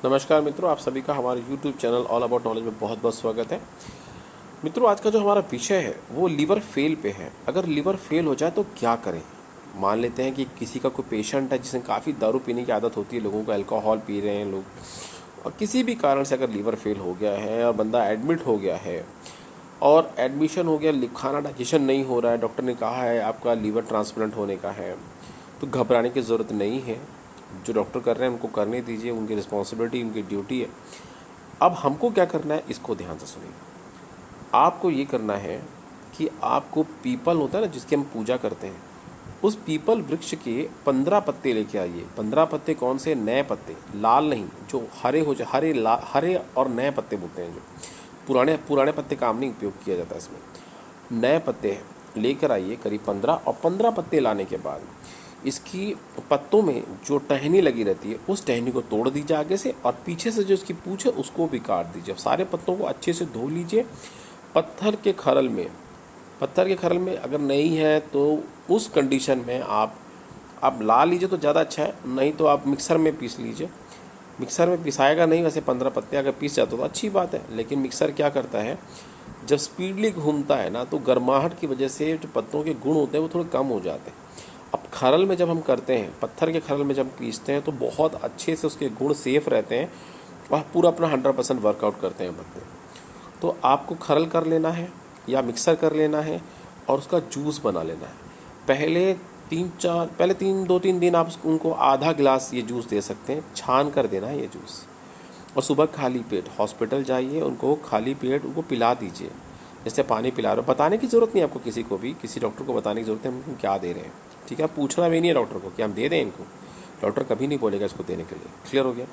नमस्कार मित्रों, आप सभी का हमारे YouTube channel all about knowledge में बहुत बहुत स्वागत है। मित्रों, आज का जो हमारा विषय है वो लिवर फेल पे है। अगर लिवर फेल हो जाए तो क्या करें। मान लेते हैं कि किसी का कोई पेशेंट है जिसे काफ़ी दारू पीने की आदत होती है, लोगों को अल्कोहल पी रहे हैं लोग, और किसी भी कारण से अगर लिवर फेल हो गया है और बंदा एडमिट हो गया है और एडमिशन हो गया, खाना डाइजेशन नहीं हो रहा है, डॉक्टर ने कहा है आपका लीवर ट्रांसप्लांट होने का है, तो घबराने की ज़रूरत नहीं है। जो डॉक्टर कर रहे हैं उनको करने दीजिए, उनकी रिस्पॉन्सिबिलिटी, उनकी ड्यूटी है। अब हमको क्या करना है, इसको ध्यान से सुनिए। आपको ये करना है कि आपको पीपल होता है ना जिसकी हम पूजा करते हैं, उस पीपल वृक्ष के 15 पत्ते लेके आइए। 15 पत्ते कौन से? नए पत्ते, लाल नहीं, जो हरे हो जाए, हरे और नए पत्ते बोलते हैं। जो पुराने पुराने पत्ते काम नहीं उपयोग किया जाता इसमें। नए पत्ते लेकर आइए करीब 15, और 15 पत्ते लाने के बाद इसकी पत्तों में जो टहनी लगी रहती है उस टहनी को तोड़ दीजिए आगे से, और पीछे से जो उसकी पूँछ है उसको भी काट दीजिए। सारे पत्तों को अच्छे से धो लीजिए। पत्थर के खरल में, पत्थर के खरल में अगर नहीं है तो उस कंडीशन में आप ला लीजिए तो ज़्यादा अच्छा है, नहीं तो आप मिक्सर में पीस लीजिए। मिक्सर में पिसाएगा नहीं, वैसे 15 पत्ते अगर पीस जाते तो अच्छी बात है, लेकिन मिक्सर क्या करता है, जब स्पीडली घूमता है ना तो गर्माहट की वजह से जो पत्तों के गुण होते हैं वो थोड़े कम हो जाते हैं। अब खरल में जब हम करते हैं, पत्थर के खरल में जब पीसते हैं तो बहुत अच्छे से उसके गुण सेफ रहते हैं और पूरा अपना 100% वर्कआउट करते हैं पत्ते। तो आपको खरल कर लेना है या मिक्सर कर लेना है और उसका जूस बना लेना है। पहले 2-3 दिन आप उनको आधा गिलास ये जूस दे सकते हैं, छान कर देना है ये जूस। और सुबह खाली पेट हॉस्पिटल जाइए, उनको खाली पेट उनको पिला दीजिए, जैसे पानी पिला रहे हो। बताने की ज़रूरत नहीं आपको, किसी को भी, किसी डॉक्टर को बताने की ज़रूरत है हम क्या दे रहे हैं। ठीक है, पूछना भी नहीं है डॉक्टर को कि हम दे दें इनको, डॉक्टर कभी नहीं बोलेगा इसको देने के लिए। क्लियर हो गया?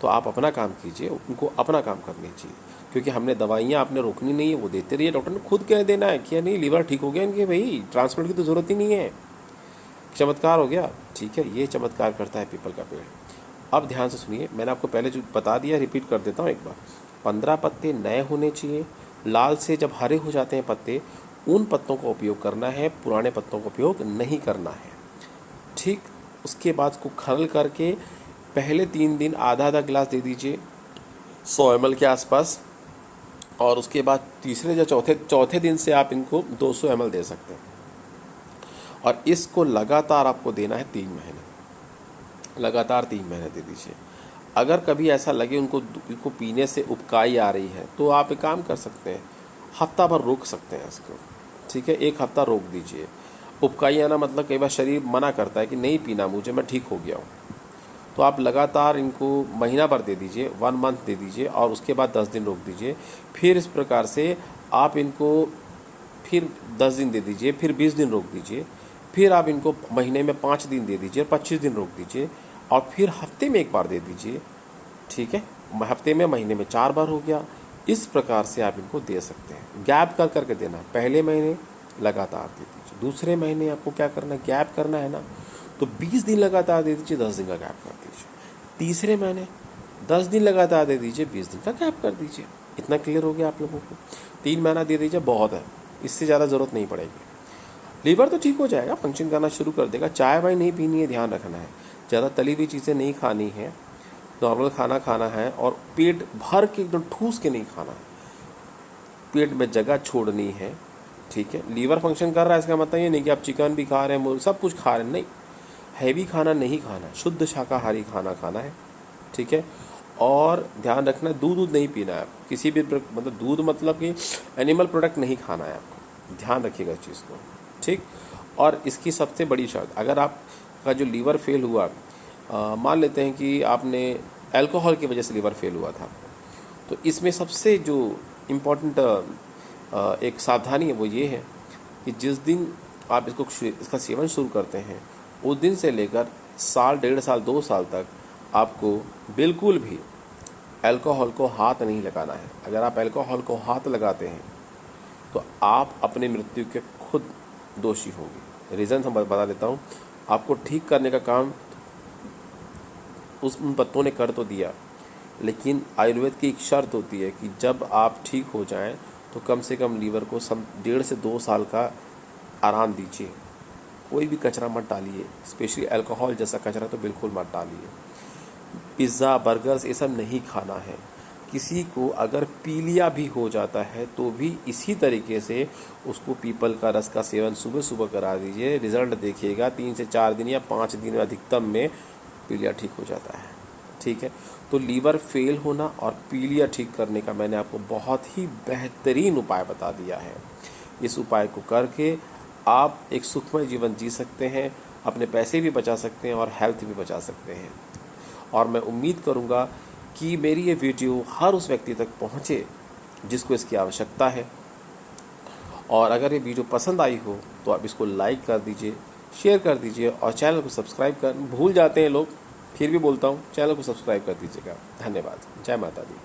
तो आप अपना काम कीजिए, उनको अपना काम करने चाहिए, क्योंकि हमने दवाइयाँ आपने रोकनी नहीं है, वो देते रहिए। डॉक्टर ने खुद कह देना है कि नहीं लीवर ठीक हो गया इनके, भाई ट्रांसप्लांट की तो ज़रूरत ही नहीं है, चमत्कार हो गया। ठीक है, ये चमत्कार करता है पीपल का पेड़। अब ध्यान से सुनिए, मैंने आपको पहले जो बता दिया रिपीट कर देता हूँ एक बार। 15 पत्ते नए होने चाहिए, लाल से जब हरे हो जाते हैं पत्ते, उन पत्तों का उपयोग करना है, पुराने पत्तों का उपयोग नहीं करना है। ठीक, उसके बाद उसको खरल करके पहले 3 दिन आधा आधा गिलास दे दीजिए 100 ml के आसपास, और उसके बाद तीसरे या चौथे दिन से आप इनको 200 ml दे सकते हैं। और इसको लगातार आपको देना है 3 महीने, लगातार 3 महीने दे दीजिए। अगर कभी ऐसा लगे इनको पीने से उबकाई आ रही है तो आप एक काम कर सकते हैं, हफ्ता भर रोक सकते हैं इसको। ठीक है, 1 हफ्ता रोक दीजिए। उबकाई आना मतलब कई बार शरीर मना करता है कि नहीं पीना मुझे, मैं ठीक हो गया हूँ, तो आप लगातार इनको महीना भर दे दीजिए, 1 मंथ दे दीजिए, और उसके बाद 10 दिन रोक दीजिए। फिर इस प्रकार से आप इनको फिर 10 दिन दे दीजिए, फिर 20 दिन रोक दीजिए, फिर आप इनको महीने में 5 दिन दे दीजिए, 25 दिन रोक दीजिए, और फिर हफ्ते में 1 बार दे दीजिए। ठीक है, हफ्ते में, महीने में 4 बार हो गया। इस प्रकार से आप इनको दे सकते हैं। गैप कर करके देना, पहले महीने लगातार दे दीजिए, दूसरे महीने आपको क्या करना है, गैप करना है ना, तो 20 दिन लगातार दे दीजिए, 10 दिन का गैप कर दीजिए। तीसरे महीने 10 दिन लगातार दे दीजिए, 20 दिन का गैप कर दीजिए। इतना क्लियर हो गया आप लोगों को? 3 महीना दे दीजिए, बहुत है, इससे ज़्यादा ज़रूरत नहीं पड़ेगी। लीवर तो ठीक हो जाएगा, फंक्शन करना शुरू कर देगा। चाय वाय नहीं पीनी है, ध्यान रखना है, ज़्यादा तली हुई चीज़ें नहीं खानी है, नॉर्मल खाना खाना है, और पेट भर के एकदम ठूस के नहीं खाना है, पेट में जगह छोड़नी है। ठीक है, लीवर फंक्शन कर रहा है इसका मतलब ये नहीं कि आप चिकन भी खा रहे हैं, सब कुछ खा रहे हैं, नहीं, हैवी खाना नहीं खाना है, शुद्ध शाकाहारी खाना खाना है। ठीक है, और ध्यान रखना दूध नहीं पीना है, किसी भी मतलब दूध मतलब कि एनिमल प्रोडक्ट नहीं खाना है आपको, ध्यान रखिएगा इस चीज़ को। ठीक, और इसकी सबसे बड़ी शर्त, अगर आपका जो लीवर फेल हुआ, मान लेते हैं कि आपने अल्कोहल की वजह से लीवर फेल हुआ था, तो इसमें सबसे जो इम्पोर्टेंट एक सावधानी है वो ये है कि जिस दिन आप इसका सेवन शुरू करते हैं, उस दिन से लेकर साल, 1.5 साल, 2 साल तक आपको बिल्कुल भी अल्कोहल को हाथ नहीं लगाना है। अगर आप अल्कोहल को हाथ लगाते हैं तो आप अपनी मृत्यु के खुद दोषी होंगे। रीज़न हम बता देता हूँ, आपको ठीक करने का काम उन पत्तों ने कर तो दिया, लेकिन आयुर्वेद की एक शर्त होती है कि जब आप ठीक हो जाएं तो कम से कम लीवर को 1.5 से 2 साल का आराम दीजिए। कोई भी कचरा मत डालिए, स्पेशली अल्कोहल जैसा कचरा तो बिल्कुल मत डालिए। पिज़्ज़ा बर्गर्स ये सब नहीं खाना है। किसी को अगर पीलिया भी हो जाता है तो भी इसी तरीके से उसको पीपल का रस का सेवन सुबह सुबह करा दीजिए। रिज़ल्ट देखिएगा 3 से 4 दिन या 5 दिन में अधिकतम में पीलिया ठीक हो जाता है। ठीक है, तो लीवर फेल होना और पीलिया ठीक करने का मैंने आपको बहुत ही बेहतरीन उपाय बता दिया है। इस उपाय को करके आप एक सुखमय जीवन जी सकते हैं, अपने पैसे भी बचा सकते हैं और हेल्थ भी बचा सकते हैं। और मैं उम्मीद करूँगा कि मेरी ये वीडियो हर उस व्यक्ति तक पहुँचे जिसको इसकी आवश्यकता है। और अगर ये वीडियो पसंद आई हो तो आप इसको लाइक कर दीजिए, शेयर कर दीजिए और चैनल को सब्सक्राइब कर भूल जाते हैं लोग, फिर भी बोलता हूँ, चैनल को सब्सक्राइब कर दीजिएगा। धन्यवाद। जय माता दी।